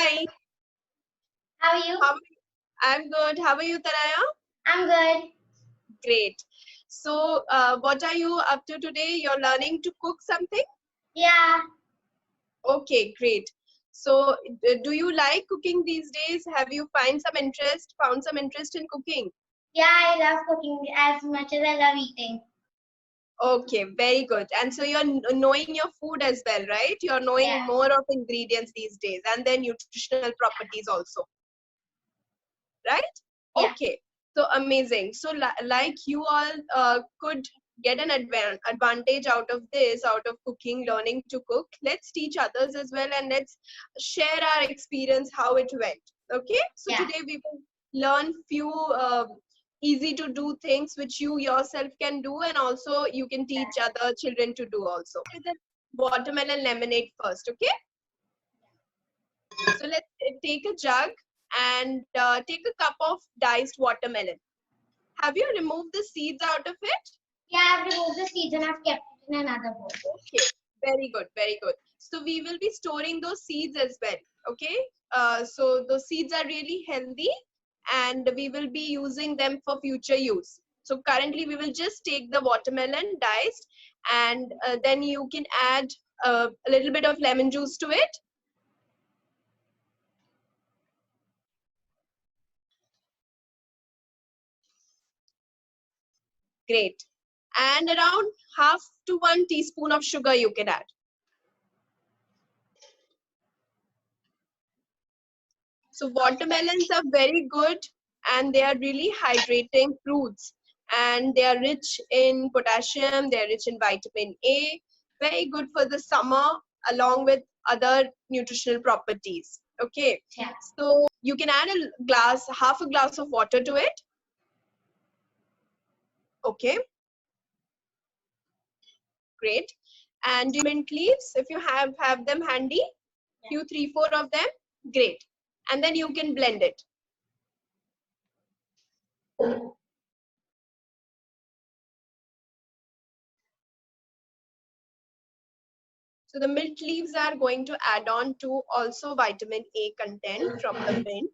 Hi, How are you? I'm good. How are you, Tanaya? I'm good. Great. So, what are you up to today? You're learning to cook something? Yeah. Okay, great. So, do you like cooking these days? Have you found some interest in cooking? Yeah, I love cooking as much as I love eating. Okay, very good. And so you're knowing your food as well, right? You're Yeah. knowing more of ingredients these days and then nutritional properties also, right? Yeah. Okay, so amazing. So like you all could get an advantage out of this, out of cooking, learning to cook. Let's teach others as well, and let's share our experience how it went. Okay, so Yeah. today we will learn few easy to do things which you yourself can do, and also you can teach other children to do also. With the watermelon lemonade first. Okay, so let's take a jug and take a cup of diced watermelon. Have you removed the seeds out of it? Yeah, I've removed the seeds and I've kept it in another bowl. Okay, very good, very good. So we will be storing those seeds as well. Okay, so those seeds are really healthy and we will be using them for future use. So currently we will just take the watermelon diced and then you can add a little bit of lemon juice to it. Great. And around half to 1 teaspoon of sugar you can add. So watermelons are very good and they are really hydrating fruits and they are rich in potassium, they are rich in vitamin A, very good for the summer along with other nutritional properties. Okay, Yeah. so you can add half a glass of water to it. Okay, great. And mint leaves, if you have them handy, few 3-4 of them, great. And then you can blend it. So the mint leaves are going to add on to also vitamin A content from the mint,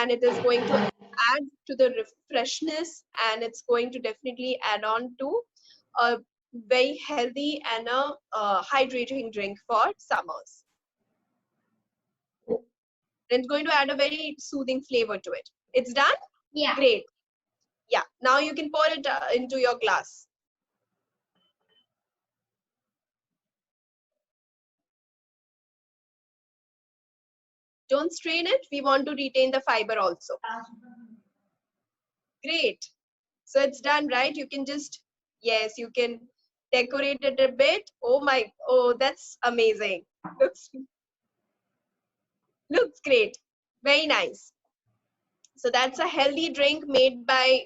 and it is going to add to the freshness, and it's going to definitely add on to a very healthy and a hydrating drink for summers. And it's going to add a very soothing flavor to it. It's done? Yeah. Great. Yeah, now you can pour it into your glass. Don't strain it. We want to retain the fiber also. Great. So it's done, right? You can just, yes, you can decorate it a bit. Oh, that's amazing. Looks great. Very nice. So that's a healthy drink made by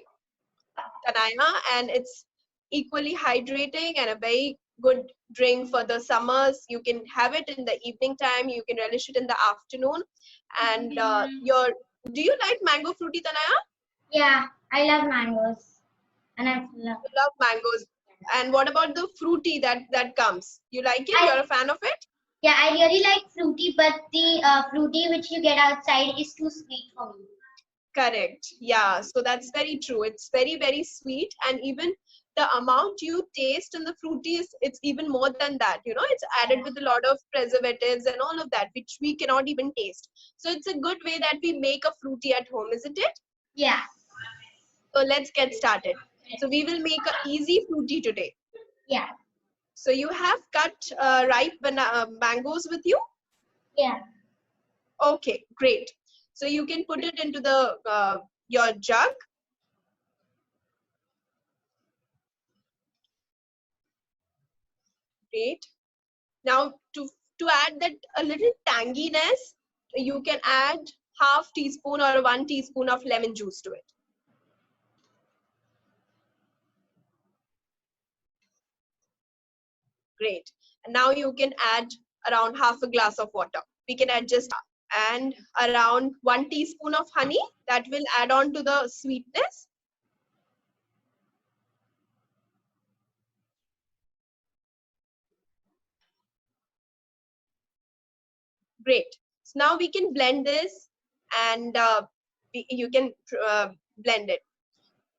Tanaya, and it's equally hydrating and a very good drink for the summers. You can have it in the evening time. You can relish it in the afternoon. And do you like mango fruity, Tanaya? Yeah, I love mangoes. And I love You love mangoes. And what about the fruity that comes? You like it? I You're a fan of it? yeah, I really like fruity, but the fruity which you get outside is too sweet for me. Correct. Yeah. So that's very true. It's very, very sweet. And even the amount you taste in the fruity is it's even more than that. You know, it's added with a lot of preservatives and all of that, which we cannot even taste. So it's a good way that we make a fruity at home, isn't it? Yeah. So let's get started. So we will make a easy fruity today. Yeah. So you have cut ripe mangoes with you? Yeah. Okay, great. So you can put it into the your jug. Great. Now to add that a little tanginess, you can add half teaspoon or 1 teaspoon of lemon juice to it. Great. And now you can add around half a glass of water. We can adjust and around 1 teaspoon of honey that will add on to the sweetness. Great. So now we can blend this, and you can blend it.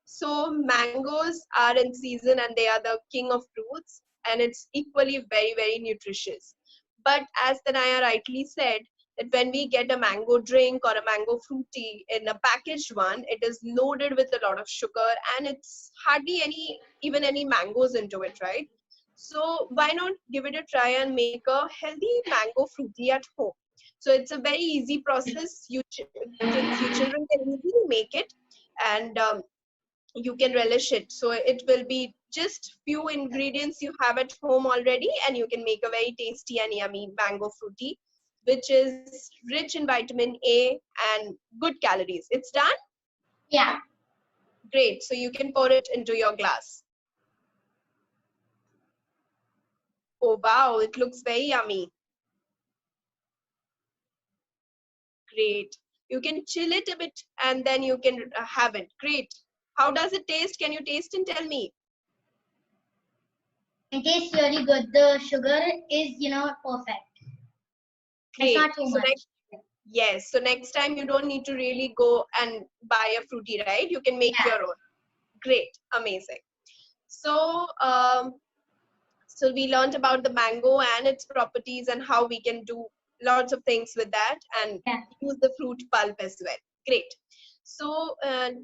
So mangoes are in season and they are the king of fruits, and it's equally very, very nutritious. But as Tanaya rightly said, that when we get a mango drink or a mango fruity in a packaged one, it is loaded with a lot of sugar, and it's hardly even any mangoes into it, right? So why not give it a try and make a healthy mango fruity at home? So it's a very easy process. Since you children can easily make it, and you can relish it. So it will be just few ingredients you have at home already, and you can make a very tasty and yummy mango fruity, which is rich in vitamin A and good calories. It's done? Yeah. Great. So you can pour it into your glass. Oh wow, it looks very yummy. Great. You can chill it a bit and then you can have it. Great. How does it taste? Can you taste and tell me? It tastes really good. The sugar is, perfect. It's Great. not too So much. yes, so next time you don't need to really go and buy a fruity, right? You can make Yeah. your own. Great, amazing. So, so we learned about the mango and its properties and how we can do lots of things with that and Yeah. use the fruit pulp as well. Great. So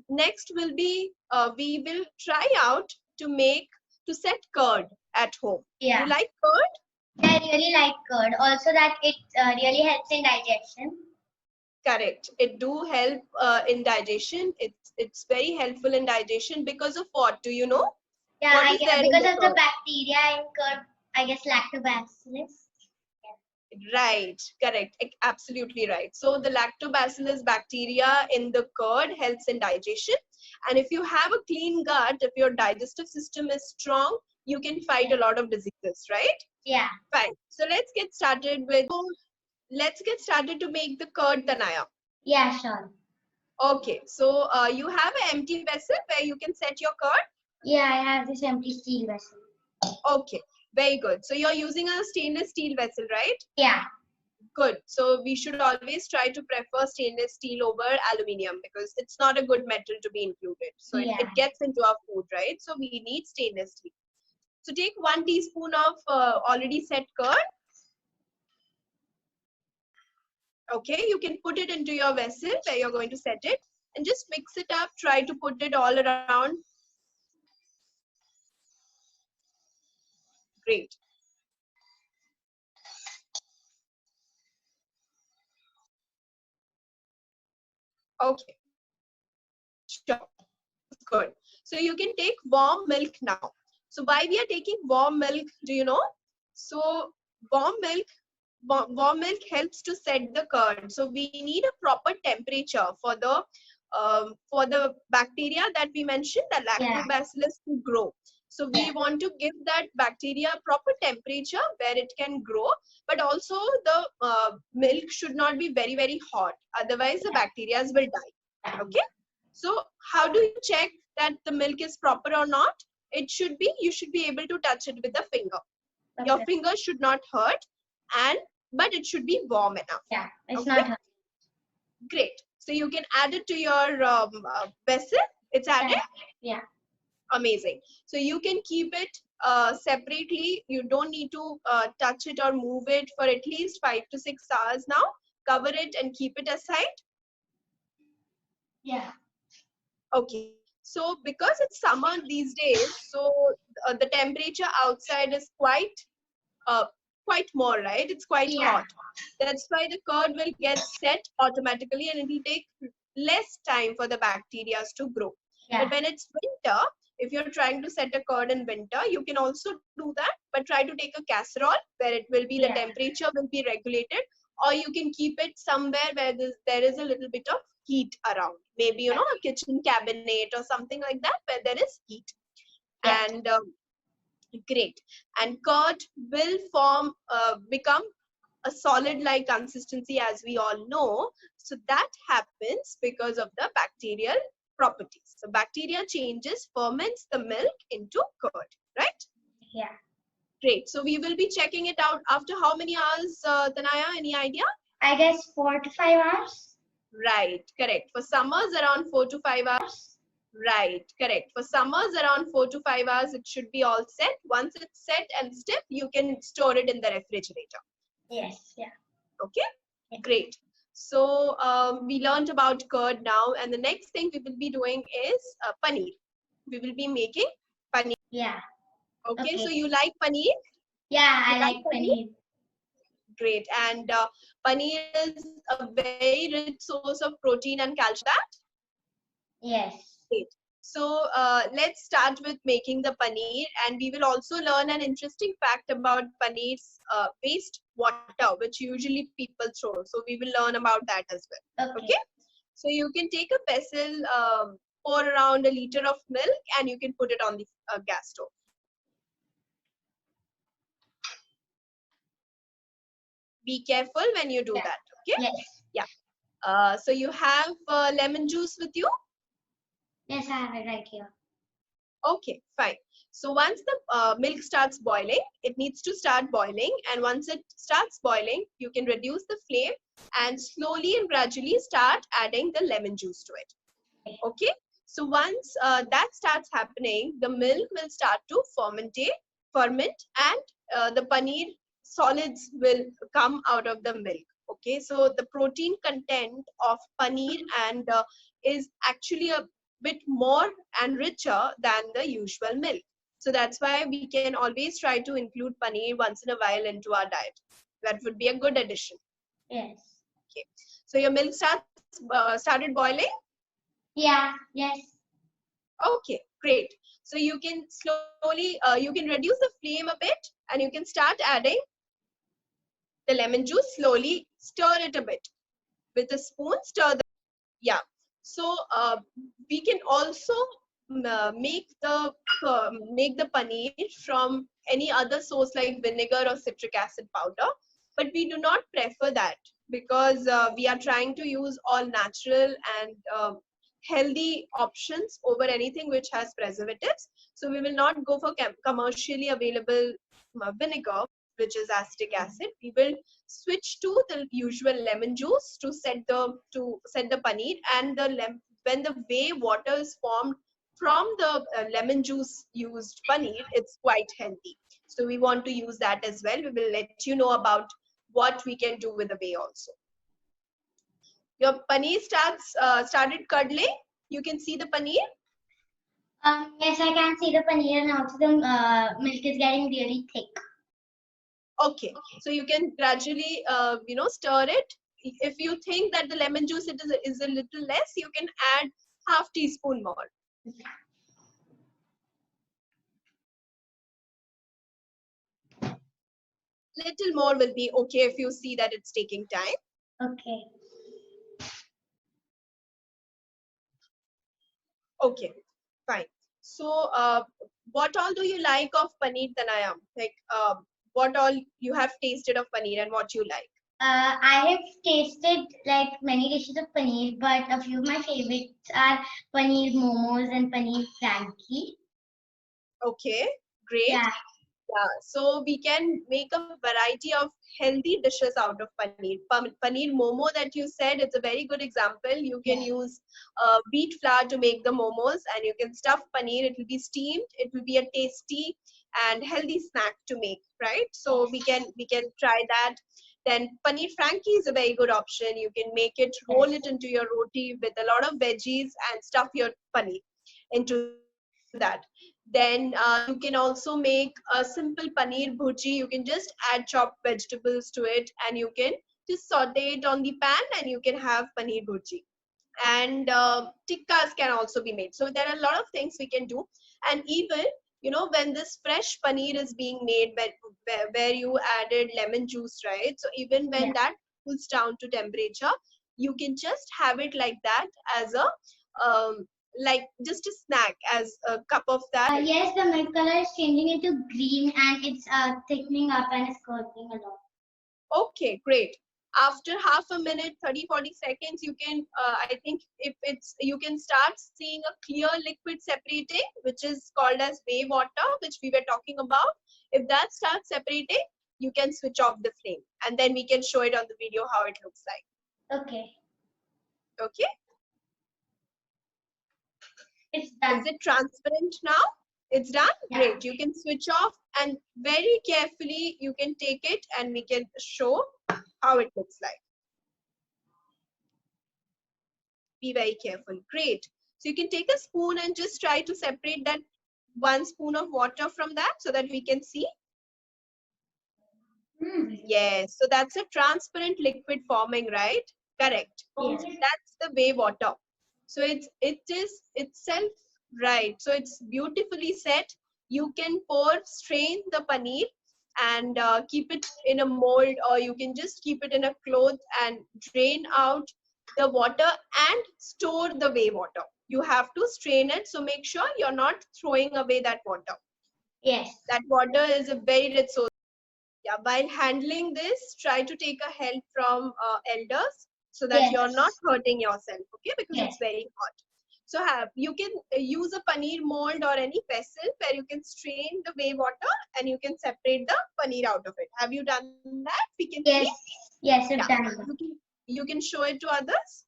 next will be, we will try out to set curd at home. Yeah. You like curd? I really like curd. Also, that it really helps in digestion. Correct. It do help in digestion. It's very helpful in digestion because of what? Do you know? Yeah, What is there in because the of the curd? bacteria in curd, I guess lactobacillus. Right, correct. Absolutely right. So the lactobacillus bacteria in the curd helps in digestion. And if you have a clean gut, if your digestive system is strong, you can fight a lot of diseases, right? Yeah. Fine. So let's get started to make the curd, Tanaya. Yeah, sure. Okay, so you have an empty vessel where you can set your curd? Yeah, I have this empty steel vessel. Okay, very good. So you're using a stainless steel vessel, right? Yeah. Good. So we should always try to prefer stainless steel over aluminium because it's not a good metal to be included. So Yeah. it gets into our food, right? So we need stainless steel. So take 1 teaspoon of already set curd. Okay, you can put it into your vessel where you're going to set it and just mix it up. Try to put it all around. Great. Okay, sure. Good. So you can take warm milk now. So why we are taking warm milk, do you know? So warm milk, warm milk helps to set the curd. So we need a proper temperature for the bacteria that we mentioned, the Yeah. lactobacillus, to grow. So we want to give that bacteria proper temperature where it can grow, but also the milk should not be very, very hot. Otherwise, the bacteria will die. Okay. So how do you check that the milk is proper or not? You should be able to touch it with a finger. Your Okay. finger should not hurt, and but it should be warm enough. Yeah, it's Okay, not. great. So you can add it to your vessel. It's added. Yeah. Amazing. So you can keep it separately. You don't need to touch it or move it for at least 5 to 6 hours now. Cover it and keep it aside. Yeah. Okay. So because it's summer these days, so the temperature outside is uh, quite more, right? It's quite Yeah. hot. That's why the curd will get set automatically and it will take less time for the bacteria to grow. Yeah. But when it's winter, if you're trying to set a curd in winter, you can also do that, but try to take a casserole where it will be, the Yeah. temperature will be regulated, or you can keep it somewhere where there is a little bit of heat around. Maybe, you know, a kitchen cabinet or something like that where there is heat. Yeah. And great. And curd will become a solid like consistency, as we all know. So that happens because of the bacterial properties. So bacteria ferments the milk into curd, right? Yeah. Great. So we will be checking it out after how many hours, Tanaya? Any idea? I guess 4 to 5 hours. Right, correct. For summers, around 4 to 5 hours. Right, correct. For summers, around 4 to 5 hours, it should be all set. Once it's set and stiff, you can store it in the refrigerator. Yes, yeah. Okay, Yeah. great. So we learned about curd now, and the next thing we will be doing is paneer. We will be making paneer. Yeah. Okay, Okay. so you like paneer? Yeah, You I like like paneer? paneer. Great. And paneer is a very rich source of protein and calcium. That Yes. great. So let's start with making the paneer, and we will also learn an interesting fact about paneer's waste water, which usually people throw. So we will learn about that as well. Okay. Okay. So you can take a vessel, pour around a liter of milk, and you can put it on the gas stove. Be careful when you do Yeah. that. Okay. Yes. Yeah. So you have lemon juice with you? Yes, I have it right here. Okay, fine. So once the milk starts boiling, it needs to start boiling. And once it starts boiling, you can reduce the flame and slowly and gradually start adding the lemon juice to it. Okay. So once that starts happening, the milk will start to ferment, and the paneer solids will come out of the milk. Okay. So the protein content of paneer and is actually a bit more and richer than the usual milk. So that's why we can always try to include paneer once in a while into our diet. That would be a good addition. Yes. Okay. So your milk started boiling. Yeah. Yes. Okay, great. So you can slowly, you can reduce the flame a bit, and you can start adding the lemon juice slowly. Stir it a bit with a spoon. Stir the yeah. So we can also make the paneer from any other source like vinegar or citric acid powder, but we do not prefer that because we are trying to use all natural and healthy options over anything which has preservatives. So we will not go for commercially available vinegar, which is acetic acid. We will switch to the usual lemon juice to set the paneer, and when the whey water is formed from the lemon juice used paneer, it's quite healthy. So we want to use that as well. We will let you know about what we can do with the whey also. Your paneer started curdling. You can see the paneer. Yes, I can see the paneer and also the milk is getting really thick. Okay, so you can gradually, stir it. If you think that the lemon juice is a little less, you can add half teaspoon more. Little more will be okay if you see that it's taking time. Okay. Okay, fine. So, what all do you like of paneer, Tanaya? Like, what all you have tasted of paneer and what you like? I have tasted like many dishes of paneer, but a few of my favorites are paneer momos and paneer frankie. Okay, great. Yeah. Yeah, so we can make a variety of healthy dishes out of paneer. Paneer momo that you said, it's a very good example. You can Yeah. use wheat flour to make the momos, and you can stuff paneer. It will be steamed. It will be a tasty and healthy snack to make, right? So we can try that. Then paneer frankie is a very good option. You can make it, roll Yes. it into your roti with a lot of veggies and stuff your paneer into that. Then you can also make a simple paneer bhurji. You can just add chopped vegetables to it, and you can just saute it on the pan, and you can have paneer bhurji. And tikkas can also be made. So there are a lot of things we can do. And even, when this fresh paneer is being made, where you added lemon juice, right? So even Yeah. when that cools down to temperature, you can just have it like that as a like just a snack, as a cup of that. Yes, the milk color is changing into green and it's thickening up and it's curdling a lot. Okay, great. After half a minute, 30-40 seconds, you can, I think if it's, you can start seeing a clear liquid separating, which is called as whey water, which we were talking about. If that starts separating, you can switch off the flame, and then we can show it on the video how it looks like. Okay. Okay. It's done. Is it transparent now? It's done? Yeah. Great. You can switch off and very carefully you can take it and we can show how it looks like. Be very careful. Great. So you can take a spoon and just try to separate that 1 spoon of water from that so that we can see. Yes. So that's a transparent liquid forming, right? Correct. Yes. That's the whey water. So it is itself right. So it's beautifully set. You can strain the paneer and keep it in a mold, or you can just keep it in a cloth and drain out the water and store the whey water. You have to strain it, so make sure you're not throwing away that water. Yes. That water is a very rich source. Yeah, while handling this, try to take a help from elders so that Yes. you're not hurting yourself, okay? Because Yes. it's very hot. So you can use a paneer mold or any vessel where you can strain the whey water and you can separate the paneer out of it. Have you done that? We can Yes. see. Yes, I've Yeah. done it. You can show it to others.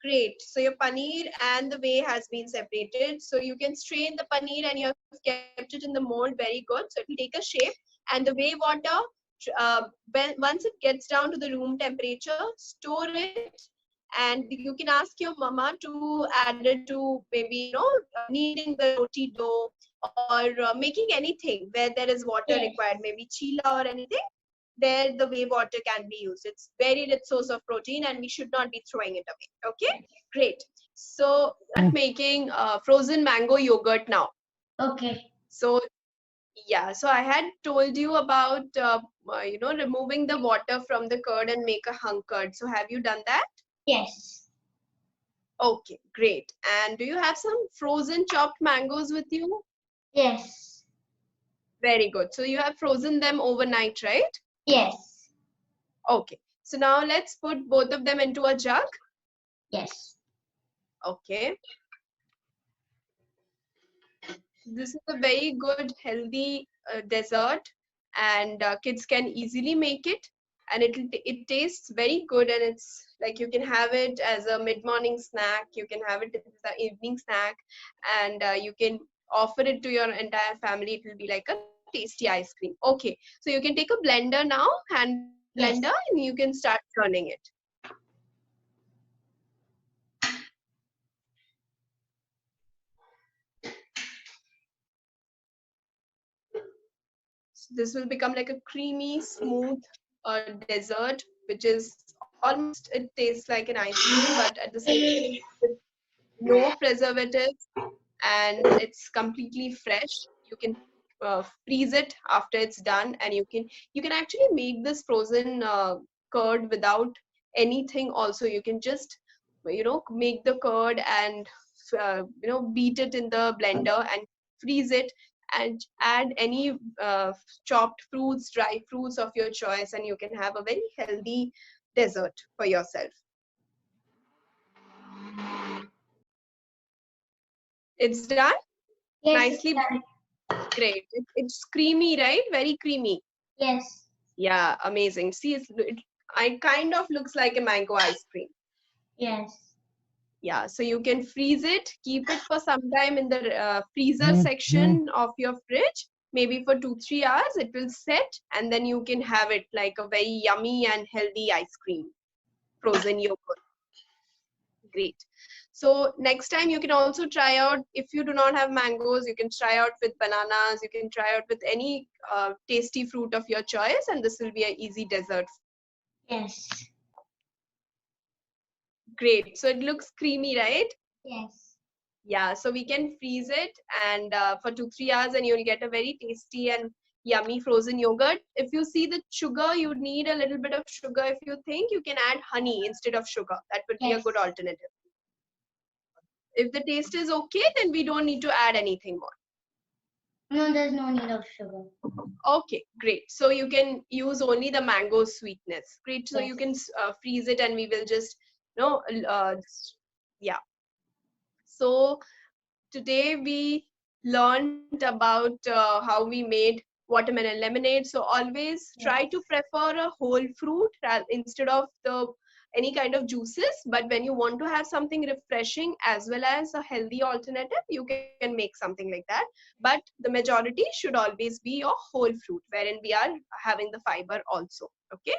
Great. So your paneer and the whey has been separated. So you can strain the paneer and you have kept it in the mold very good. So it will take a shape. And the whey water, once it gets down to the room temperature, store it. And you can ask your mama to add it to maybe, kneading the roti dough or making anything where there is water Yes. required, maybe chila or anything. There the whey water can be used. It's very rich source of protein and we should not be throwing it away. Okay, great. So I'm making frozen mango yogurt now. Okay. So yeah, so I had told you about removing the water from the curd and make a hung curd. So have you done that? Yes. Okay, great. And do you have some frozen chopped mangoes with you? Yes. Very good. So you have frozen them overnight, right? Yes. Okay. So now let's put both of them into a jug. Yes. Okay. This is a very good, healthy dessert, and kids can easily make it. And it tastes very good, and it's like you can have it as a mid-morning snack. You can have it as an evening snack, and you can offer it to your entire family. It will be like a tasty ice cream. Okay, so you can take a blender now, hand blender, Yes. and you can start churning it. So this will become like a creamy, smooth dessert, which is almost, it tastes like an ice cream, but at the same time, with no preservatives, and it's completely fresh. You can freeze it after it's done, and you can actually make this frozen curd without anything. Also, you can just make the curd and beat it in the blender and freeze it and add any chopped fruits, dry fruits of your choice, and you can have a very healthy dessert for yourself. It's done. Yes. Nicely. It's done. Great. It's creamy, right? Very creamy. Yes. Yeah, amazing. See, I kind of looks like a mango ice cream. Yes. Yeah, so you can freeze it, keep it for some time in the freezer section of your fridge, maybe for 2-3 hours. It will set, and then you can have it like a very yummy and healthy ice cream, frozen yogurt. Great. So next time you can also try out, if you do not have mangoes, you can try out with bananas, you can try out with any tasty fruit of your choice, and this will be an easy dessert. Yes. Great. So it looks creamy, right? Yes. Yeah, so we can freeze it and for 2-3 hours, and you'll get a very tasty and yummy frozen yogurt. If you see the sugar, you need a little bit of sugar. If you think, you can add honey instead of sugar. That would be a Yes. good alternative. If the taste is okay, then we don't need to add anything more. No, there's no need of sugar. Okay, great. So you can use only the mango sweetness. Great. So you can freeze it, and we will just, yeah. So today we learned about how we made watermelon lemonade. So always try to Yes. prefer a whole fruit instead of the any kind of juices. But when you want to have something refreshing as well as a healthy alternative, you can make something like that. But the majority should always be your whole fruit, wherein we are having the fiber also. Okay.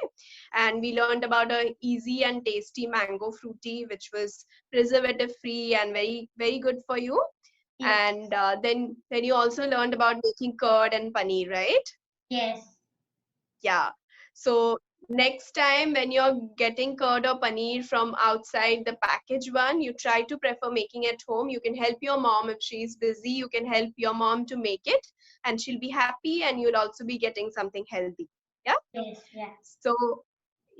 And we learned about a easy and tasty mango fruity, which was preservative free and very good for you. Yes. And then you also learned about making curd and paneer, right? Yes. Yeah. So next time when you're getting curd or paneer from outside the package one, you try to prefer making at home. You can help your mom if she's busy. You can help your mom to make it, and she'll be happy, and you'll also be getting something healthy. Yeah. Yes. Yeah. So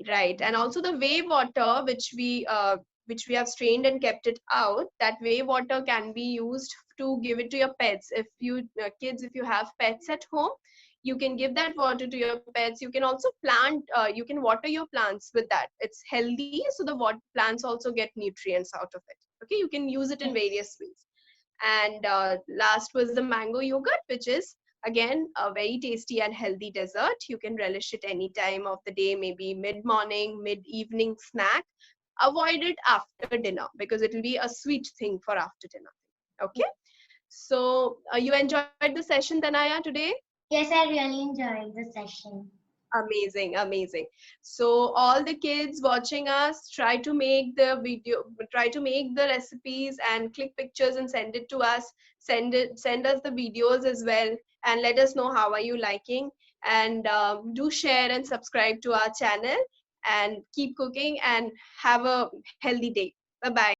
right, and also the whey water, which we have strained and kept it out. That whey water can be used to give it to your pets. If you kids, if you have pets at home, you can give that water to your pets. You can also you can water your plants with that. It's healthy, so the plants also get nutrients out of it. Okay, you can use it in Yes. various ways. And last was the mango yogurt, which is again a very tasty and healthy dessert. You can relish it any time of the day, maybe mid morning, mid evening snack. Avoid it after dinner because it will be a sweet thing for after dinner. Okay. So you enjoyed the session, Tanaya, today? Yes, I really enjoyed the session. Amazing, amazing. So all the kids watching us, try to make the video, try to make the recipes and click pictures and send it to us. Send us the videos as well, and let us know how are you liking. And do share and subscribe to our channel. And keep cooking and have a healthy day. Bye bye.